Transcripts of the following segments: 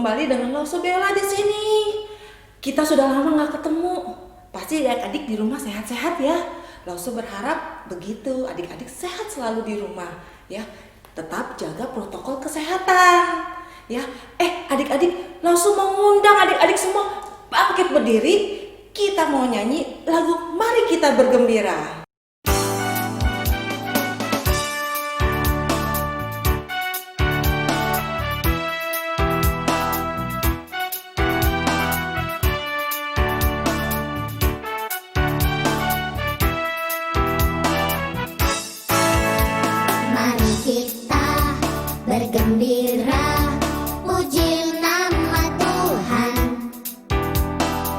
kembali dengan Lauso Bella di sini. Kita sudah lama nggak ketemu. Pasti adik-adik di rumah sehat-sehat ya. Lauso berharap begitu, adik-adik sehat selalu di rumah ya. Tetap jaga protokol kesehatan ya. Adik-adik, Lauso mau ngundang adik-adik semua bangkit berdiri. Kita mau nyanyi lagu Mari Kita Bergembira. Bergembira, puji nama Tuhan.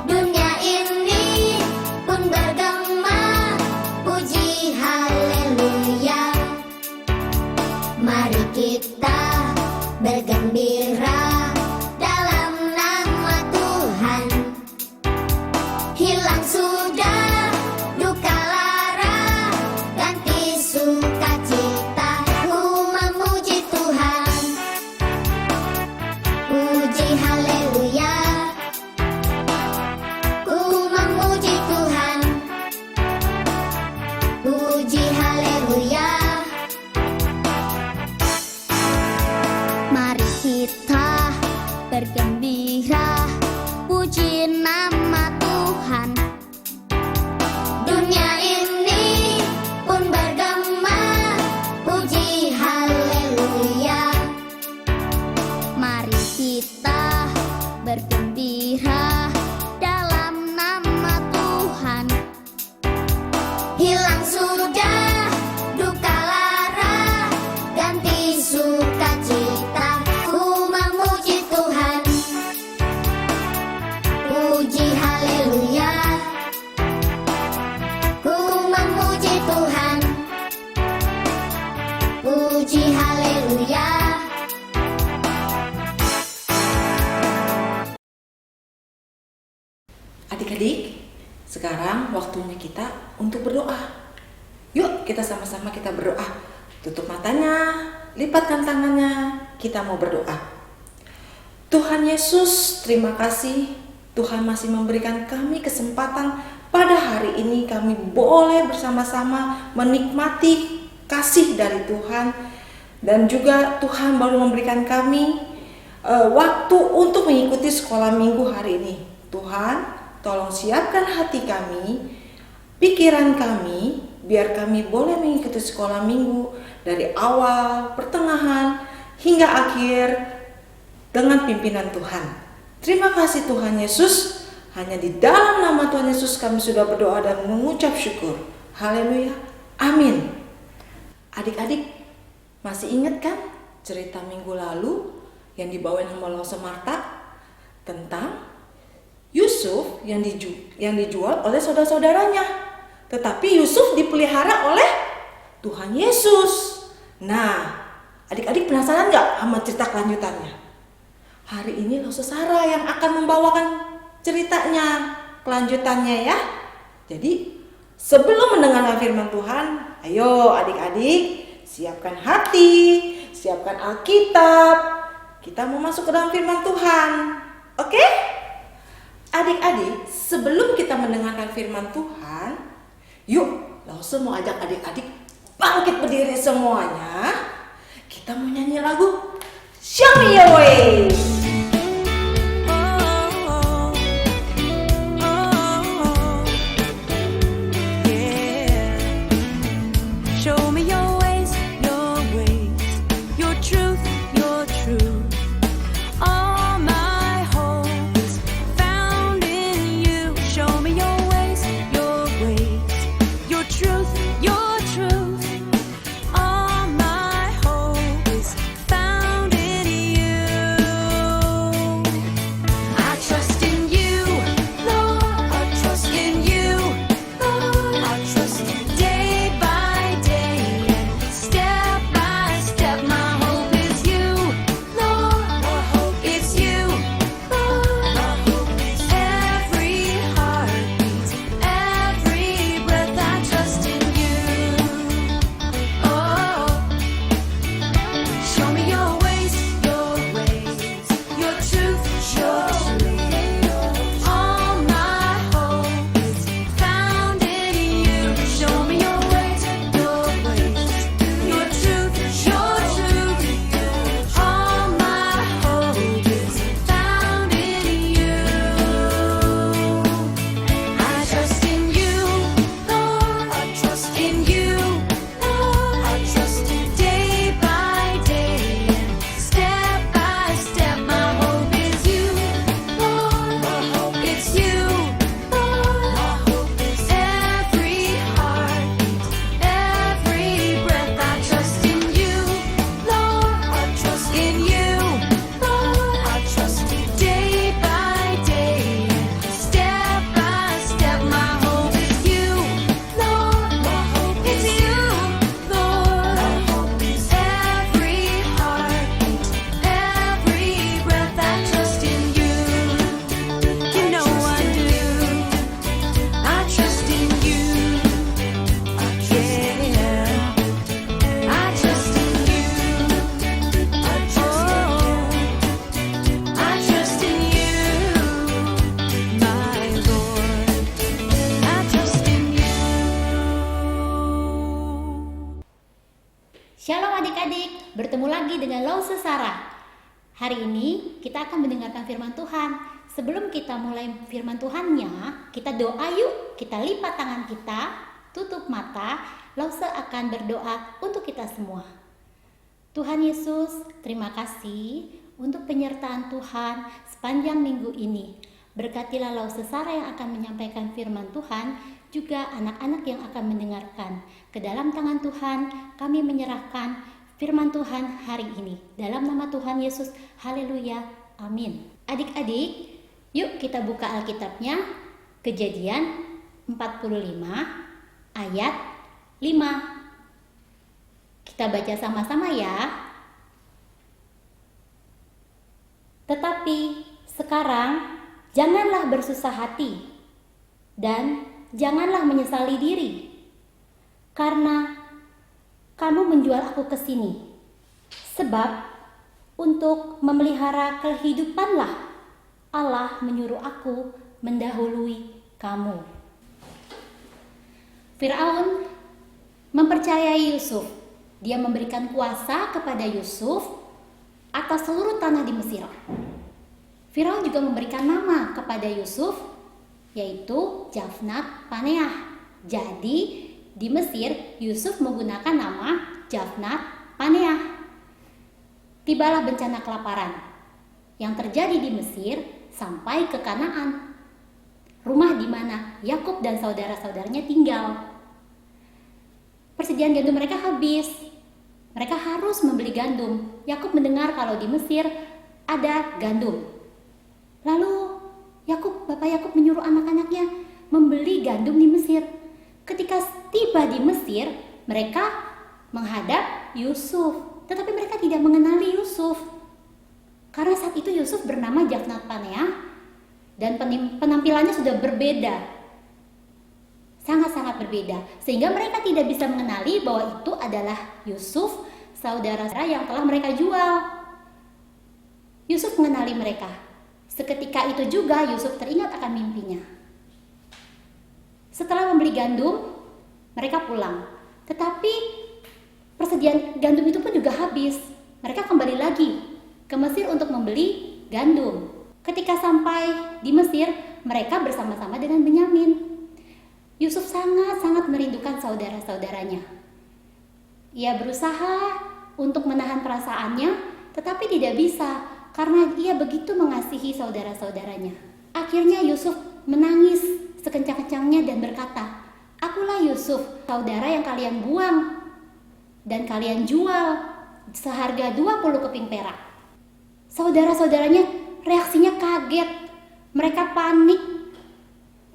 Dunia ini pun bergema, puji haleluya. Mari kita bergembira dalam nama Tuhan. Hilang sudah duka lara, ganti sukacita. Memuji Tuhan, puji haleluya. Ku memuji Tuhan, puji haleluya. Mari kita bergembira, puji nama Tuhan. Dunia ini pun bergema, puji haleluya. Mari kita bergembira dalam nama Tuhan. Hilang sudah duka lara, ganti sukacita. Ku memuji Tuhan, puji haleluya. Ku memuji Tuhan, puji haleluya. Adik-adik, sekarang waktunya kita untuk berdoa. Yuk kita sama-sama kita berdoa. Tutup matanya, lipatkan tangannya, kita mau berdoa. Tuhan Yesus, terima kasih Tuhan masih memberikan kami kesempatan pada hari ini kami boleh bersama-sama menikmati kasih dari Tuhan. Dan juga Tuhan baru memberikan kami waktu untuk mengikuti sekolah minggu hari ini. Tuhan, tolong siapkan hati kami, pikiran kami, biar kami boleh mengikuti sekolah minggu dari awal, pertengahan, hingga akhir dengan pimpinan Tuhan. Terima kasih Tuhan Yesus, hanya di dalam nama Tuhan Yesus kami sudah berdoa dan mengucap syukur. Haleluya, amin. Adik-adik, masih ingat kan cerita minggu lalu yang dibawain sama Lauso Marta tentang Yusuf yang dijual oleh saudara-saudaranya, tetapi Yusuf dipelihara oleh Tuhan Yesus. Nah, adik-adik penasaran gak sama cerita kelanjutannya? Hari ini Lauso Sarah yang akan membawakan ceritanya, kelanjutannya ya. Jadi sebelum mendengarkan firman Tuhan, ayo adik-adik siapkan hati, siapkan Alkitab. Kita mau masuk ke dalam firman Tuhan, oke? Adik-adik, sebelum kita mendengarkan firman Tuhan, yuk Lauso mau ajak adik-adik bangkit berdiri semuanya. Kita mau nyanyi lagu Show Me Your Way. All my hope is found in you. Shalom adik-adik, bertemu lagi dengan Lause Sarah. Hari ini kita akan mendengarkan firman Tuhan. Sebelum kita mulai firman Tuhannya, kita doa yuk. Kita lipat tangan kita, tutup mata, Lause akan berdoa untuk kita semua. Tuhan Yesus, terima kasih untuk penyertaan Tuhan sepanjang minggu ini. Berkatilah Lause Sarah yang akan menyampaikan firman Tuhan, juga anak-anak yang akan mendengarkan. Ke dalam tangan Tuhan kami menyerahkan firman Tuhan hari ini. Dalam nama Tuhan Yesus, haleluya, amin. Adik-adik, yuk kita buka Alkitabnya, Kejadian 45 ayat 5. Kita baca sama-sama ya. Tetapi sekarang janganlah bersusah hati dan janganlah menyesali diri, karena kamu menjual aku ke sini. Sebab untuk memelihara kehidupanlah Allah menyuruh aku mendahului kamu. Firaun mempercayai Yusuf. Dia memberikan kuasa kepada Yusuf atas seluruh tanah di Mesir. Firaun juga memberikan nama kepada Yusuf, yaitu Jafnat Paneah. Jadi di Mesir Yusuf menggunakan nama Jafnat Paneah. Tibalah bencana kelaparan yang terjadi di Mesir sampai ke Kanaan, rumah di mana Yakub dan saudara-saudaranya tinggal. Persediaan gandum mereka habis. Mereka harus membeli gandum. Yakub mendengar kalau di Mesir ada gandum. Lalu Bapak Yakub menyuruh anak-anaknya membeli gandum di Mesir. Ketika tiba di Mesir, mereka menghadap Yusuf, tetapi mereka tidak mengenali Yusuf. Karena saat itu Yusuf bernama Jafnat Paneah dan penampilannya sudah berbeda. Sangat-sangat berbeda, sehingga mereka tidak bisa mengenali bahwa itu adalah Yusuf, saudara-saudara yang telah mereka jual. Yusuf mengenali mereka. Seketika itu juga Yusuf teringat akan mimpinya. Setelah membeli gandum, mereka pulang. Tetapi persediaan gandum itu pun juga habis. Mereka kembali lagi ke Mesir untuk membeli gandum. Ketika sampai di Mesir, mereka bersama-sama dengan Benyamin. Yusuf sangat-sangat merindukan saudara-saudaranya. Ia berusaha untuk menahan perasaannya, tetapi tidak bisa. Karena ia begitu mengasihi saudara-saudaranya. Akhirnya Yusuf menangis sekencang-kencangnya dan berkata, "Akulah Yusuf, saudara yang kalian buang dan kalian jual seharga 20 keping perak." Saudara-saudaranya reaksinya kaget. Mereka panik.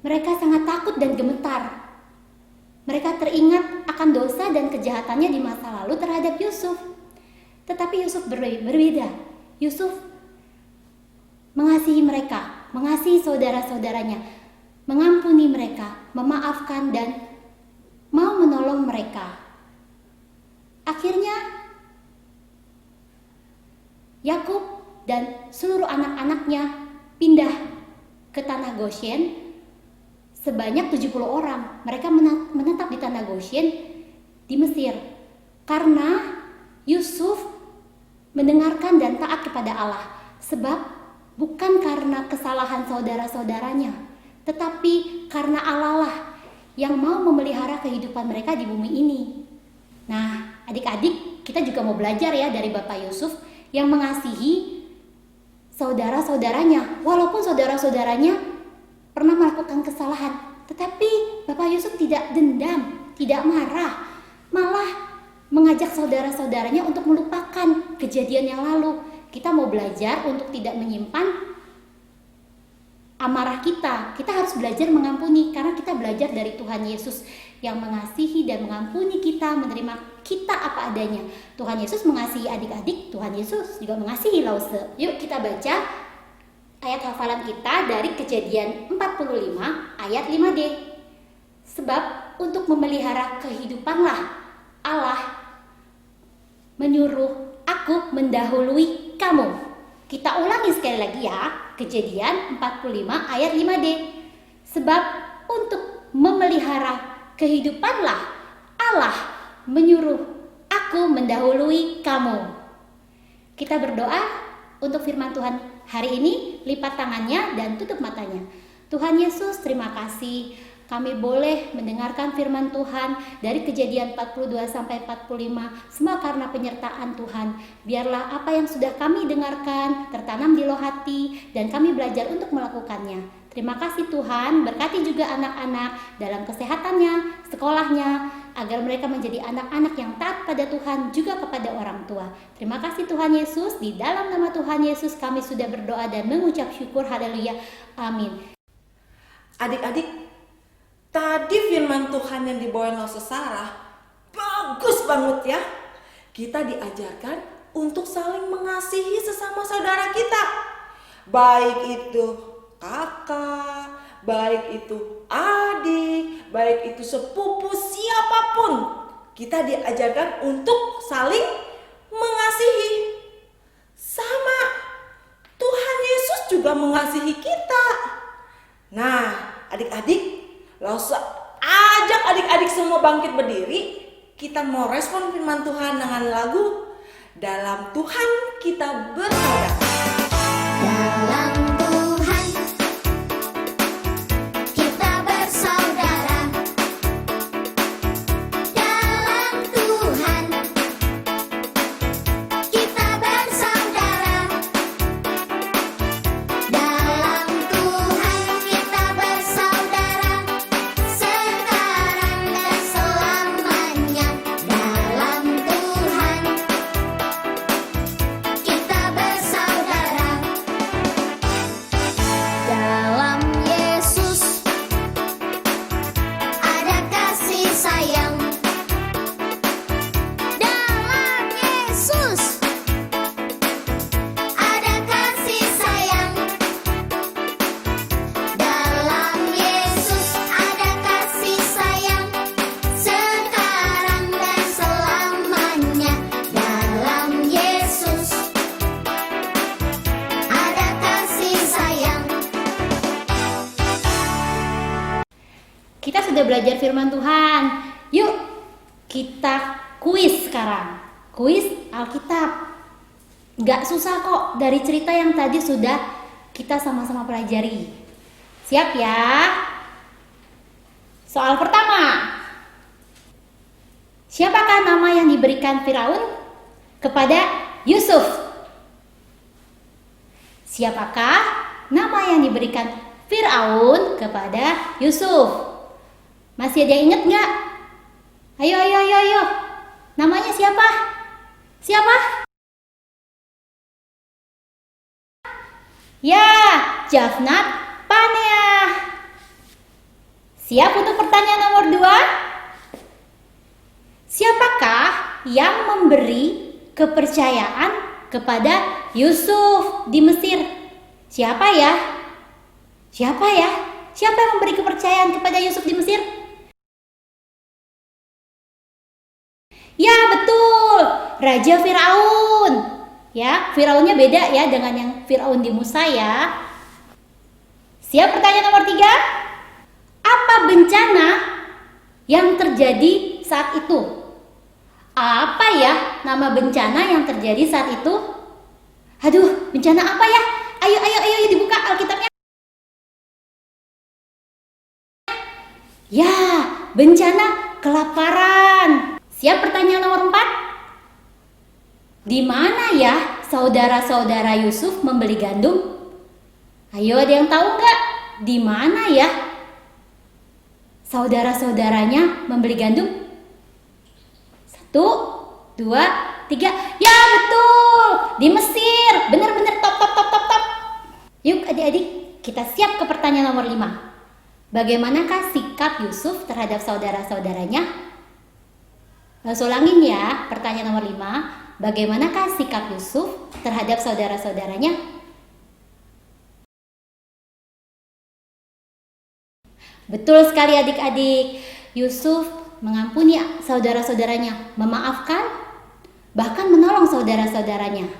Mereka sangat takut dan gemetar. Mereka teringat akan dosa dan kejahatannya di masa lalu terhadap Yusuf. Tetapi Yusuf berbeda. Yusuf mengasihi mereka, mengasihi saudara-saudaranya, mengampuni mereka, memaafkan dan mau menolong mereka. Akhirnya Yakub dan seluruh anak-anaknya pindah ke tanah Goshen. Sebanyak 70 orang. Mereka menetap di tanah Goshen di Mesir. Karena Yusuf mendengarkan dan taat kepada Allah. Sebab bukan karena kesalahan saudara-saudaranya, tetapi karena Allah lah yang mau memelihara kehidupan mereka di bumi ini. Nah, adik-adik, kita juga mau belajar ya dari Bapak Yusuf yang mengasihi saudara-saudaranya. Walaupun saudara-saudaranya pernah melakukan kesalahan, tetapi Bapak Yusuf tidak dendam, tidak marah, malah mengajak saudara-saudaranya untuk melupakan kejadian yang lalu. Kita mau belajar untuk tidak menyimpan amarah kita. Kita harus belajar mengampuni karena kita belajar dari Tuhan Yesus yang mengasihi dan mengampuni kita, menerima kita apa adanya. Tuhan Yesus mengasihi adik-adik, Tuhan Yesus juga mengasihi Lause. Yuk kita baca ayat hafalan kita dari Kejadian 45 ayat 5D. Sebab untuk memelihara kehidupanlah Allah menyuruh aku mendahului kamu. Kita ulangi sekali lagi ya. Kejadian 45 ayat 5D. Sebab untuk memelihara kehidupanlah Allah menyuruh aku aku mendahului kamu. Kita berdoa untuk firman Tuhan hari ini, lipat tangannya dan tutup matanya. Tuhan Yesus, terima kasih. Kami boleh mendengarkan firman Tuhan dari Kejadian 42 sampai 45, semua karena penyertaan Tuhan. Biarlah apa yang sudah kami dengarkan tertanam di loh hati dan kami belajar untuk melakukannya. Terima kasih Tuhan, berkati juga anak-anak dalam kesehatannya, sekolahnya, agar mereka menjadi anak-anak yang taat pada Tuhan juga kepada orang tua. Terima kasih Tuhan Yesus, di dalam nama Tuhan Yesus kami sudah berdoa dan mengucap syukur, haleluya, amin. Adik-adik, tadi firman Tuhan yang dibawain oleh Sarah bagus banget ya. Kita diajarkan untuk saling mengasihi sesama saudara kita. Baik itu kakak, baik itu adik, baik itu sepupu, siapapun. Kita diajarkan untuk saling mengasihi. Sama Tuhan Yesus juga mengasihi kita. Nah, adik-adik, langsung ajak adik-adik semua bangkit berdiri. Kita mau respon firman Tuhan dengan lagu Dalam Tuhan Kita Bersaudara. Dalam Tuhan kita bersaudara. Dalam Tuhan kita bersaudara. Dalam Tuhan kita bersaudara. Sekarang dan selamanya. Dalam Tuhan kita bersaudara. Dalam Yesus ada kasih sayang. Dalam Yesus ada kasih sayang. Dalam Yesus ada kasih sayang. Sekarang dan selamanya. Dalam Yesus ada kasih sayang. Kita sudah belajar firman Tuhan. Yuk, kita kuis sekarang. Kuis Alkitab. Gak susah kok, dari cerita yang tadi sudah kita sama-sama pelajari. Siap ya? Soal pertama. Siapakah nama yang diberikan Firaun kepada Yusuf? Siapakah nama yang diberikan Firaun kepada Yusuf? Masih ada yang ingat nggak? Ayo. Namanya siapa? Siapa? Ya, Jafnat Paneah. Siap untuk pertanyaan nomor 2? Siapakah yang memberi kepercayaan kepada Yusuf di Mesir? Siapa ya? Siapa yang memberi kepercayaan kepada Yusuf di Mesir? Ya, betul. Raja Firaun. Ya, Firaunnya beda ya dengan yang Firaun di Musa ya. Siap pertanyaan nomor 3? Apa bencana yang terjadi saat itu? Apa ya nama bencana yang terjadi saat itu? Aduh, bencana apa ya? Ayo dibuka Alkitabnya. Ya, bencana kelaparan. Siap pertanyaan nomor 4? Di mana ya saudara-saudara Yusuf membeli gandum? Ayo, ada yang tahu nggak? Di mana ya saudara-saudaranya membeli gandum? 1, 2, 3. Ya, betul. Di Mesir. Benar-benar top. Yuk adik-adik, kita siap ke pertanyaan nomor 5. Bagaimanakah sikap Yusuf terhadap saudara-saudaranya? Langsung ulangin ya, pertanyaan nomor 5. Bagaimanakah sikap Yusuf terhadap saudara-saudaranya? Betul sekali adik-adik. Yusuf mengampuni saudara-saudaranya, memaafkan, bahkan menolong saudara-saudaranya.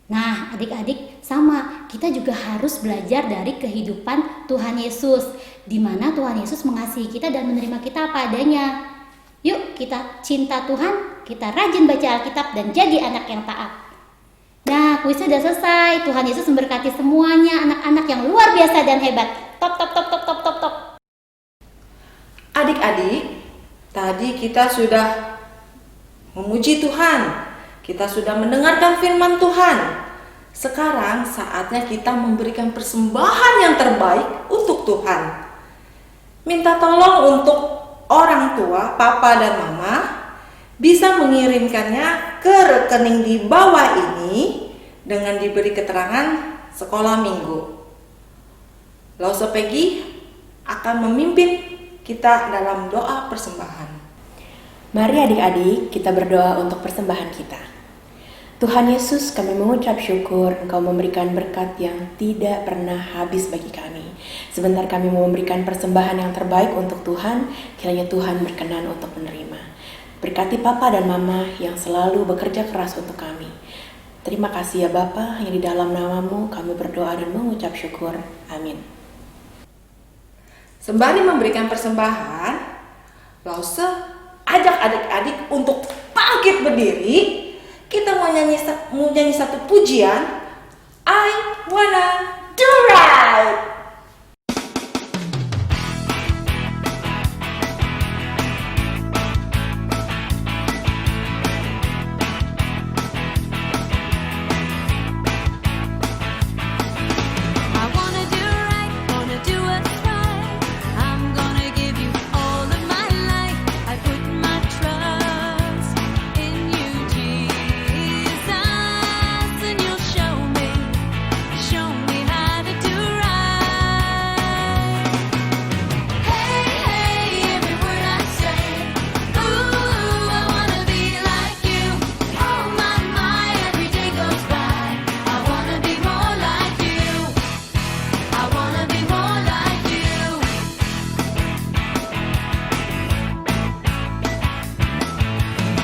Nah, adik-adik, sama, kita juga harus belajar dari kehidupan Tuhan Yesus, di mana Tuhan Yesus mengasihi kita dan menerima kita apa adanya. Yuk, kita cinta Tuhan kita rajin baca Alkitab dan jadi anak yang taat. Nah, kuisnya udah selesai. Tuhan Yesus memberkati semuanya, anak-anak yang luar biasa dan hebat. Top, top, top, top, top, top, top. Adik-adik, tadi kita sudah memuji Tuhan. Kita sudah mendengarkan firman Tuhan. Sekarang saatnya kita memberikan persembahan yang terbaik untuk Tuhan. Minta tolong untuk orang tua, papa dan mama, bisa mengirimkannya ke rekening di bawah ini dengan diberi keterangan sekolah minggu. Lause Peggy akan memimpin kita dalam doa persembahan. Mari adik-adik kita berdoa untuk persembahan kita. Tuhan Yesus, kami mengucap syukur Engkau memberikan berkat yang tidak pernah habis bagi kami. Sebentar kami mau memberikan persembahan yang terbaik untuk Tuhan, kiranya Tuhan berkenan untuk menerima. Berkati Papa dan Mama yang selalu bekerja keras untuk kami. Terima kasih ya Bapa, yang di dalam nama-Mu kami berdoa dan mengucap syukur. Amin. Sembari memberikan persembahan, Lause ajak adik-adik untuk bangkit berdiri. Kita mau nyanyi satu pujian. I wanna do right. I wanna do right, wanna do what's right. I'm gonna give you all of my life. I put my trust in you, Jesus, and you'll show me how to do right. Hey, hey, every word I say. Ooh, I wanna be like you. Oh my, every day goes by. I wanna be more like you. I wanna be more like you.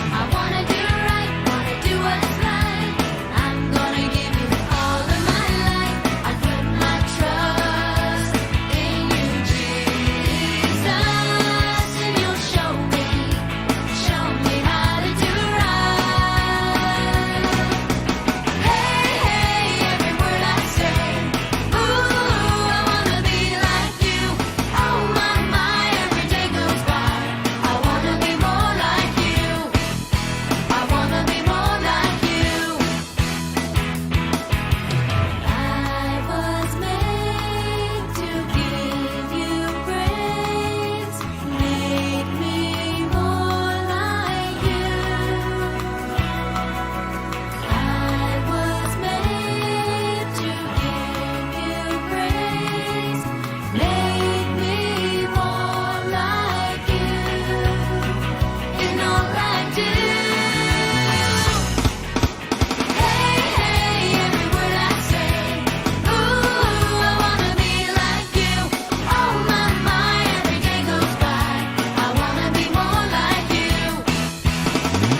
I wanna do right, wanna do what's right. I'm gonna give you all of my life. I put my trust in you, Jesus, and you'll show me how to do right. Hey, hey, every word I say. Ooh, I wanna be like you. Oh my, every day goes by. I wanna be more like you. I wanna be more like you. I was made to give you praise. Make me more like you. I was made to give you praise. Make me more like you in all I do. Hey, hey, every word I say. Ooh, I wanna be like you. Oh my, every day goes by. I wanna be more like you.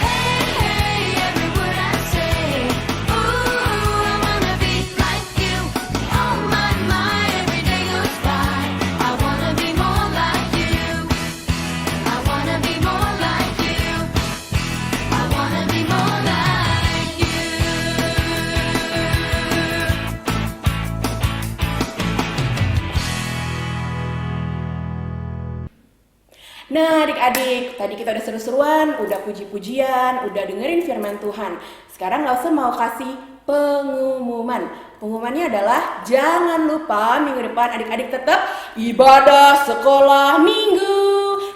Hey, hey, every word I say. Ooh, I wanna be like you. Oh my, every day goes by. I wanna be more like you. I wanna be more like you. I wanna be more like you. Nah adik-adik, tadi kita udah seru-seruan, udah puji-pujian, udah dengerin firman Tuhan. Sekarang Lause mau kasih pengumuman. Pengumumannya adalah jangan lupa minggu depan adik-adik tetap ibadah sekolah minggu.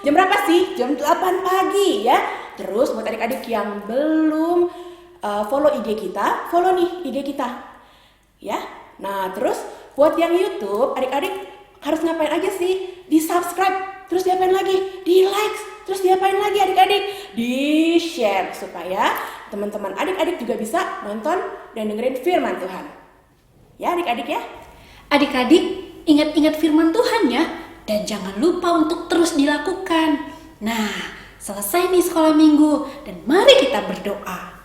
Jam berapa sih? Jam 8 pagi ya. Terus buat adik-adik yang belum follow IG kita, follow nih IG kita. Ya. Nah, terus buat yang YouTube, adik-adik harus ngapain aja sih? Di-subscribe. Terus diapain lagi? Di-like, terus diapain lagi adik-adik? Di-share supaya teman-teman adik-adik juga bisa nonton dan dengerin firman Tuhan. Ya adik-adik ya. Adik-adik, ingat-ingat firman Tuhan ya, dan jangan lupa untuk terus dilakukan. Nah, selesai nih sekolah minggu, dan mari kita berdoa.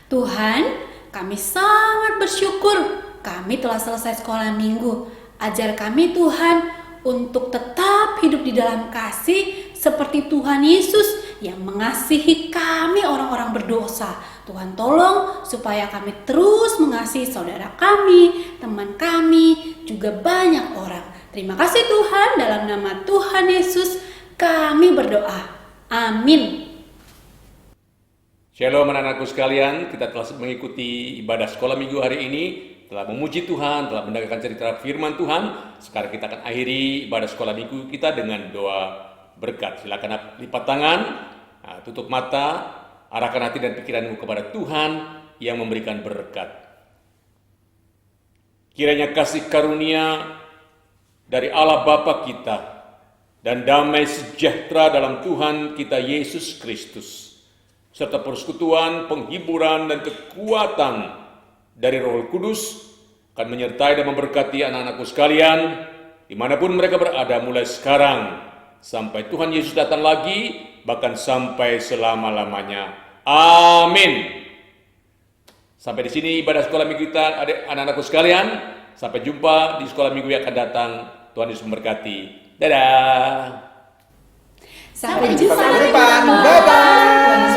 Tuhan, kami sangat bersyukur kami telah selesai sekolah minggu. Ajar kami Tuhan untuk tetap hidup di dalam kasih seperti Tuhan Yesus yang mengasihi kami orang-orang berdosa. Tuhan tolong supaya kami terus mengasihi saudara kami, teman kami, juga banyak orang. Terima kasih Tuhan, dalam nama Tuhan Yesus kami berdoa. Amin. Shalom anak-anakku sekalian, kita telah mengikuti ibadah sekolah minggu hari ini, telah memuji Tuhan, telah mendengarkan cerita firman Tuhan. Sekarang kita akan akhiri ibadah sekolah minggu kita dengan doa berkat. Silakan lipat tangan, tutup mata, arahkan hati dan pikiranmu kepada Tuhan yang memberikan berkat. Kiranya kasih karunia dari Allah Bapa kita dan damai sejahtera dalam Tuhan kita Yesus Kristus, serta persekutuan, penghiburan, dan kekuatan dari Roh Kudus akan menyertai dan memberkati anak-anakku sekalian dimanapun mereka berada mulai sekarang sampai Tuhan Yesus datang lagi, bahkan sampai selama-lamanya. Amin. Sampai di sini ibadah sekolah minggu kita, anak-anakku sekalian. Sampai jumpa di sekolah minggu yang akan datang. Tuhan Yesus memberkati. Dadah. Sampai jumpa. jumpa. Bye-bye.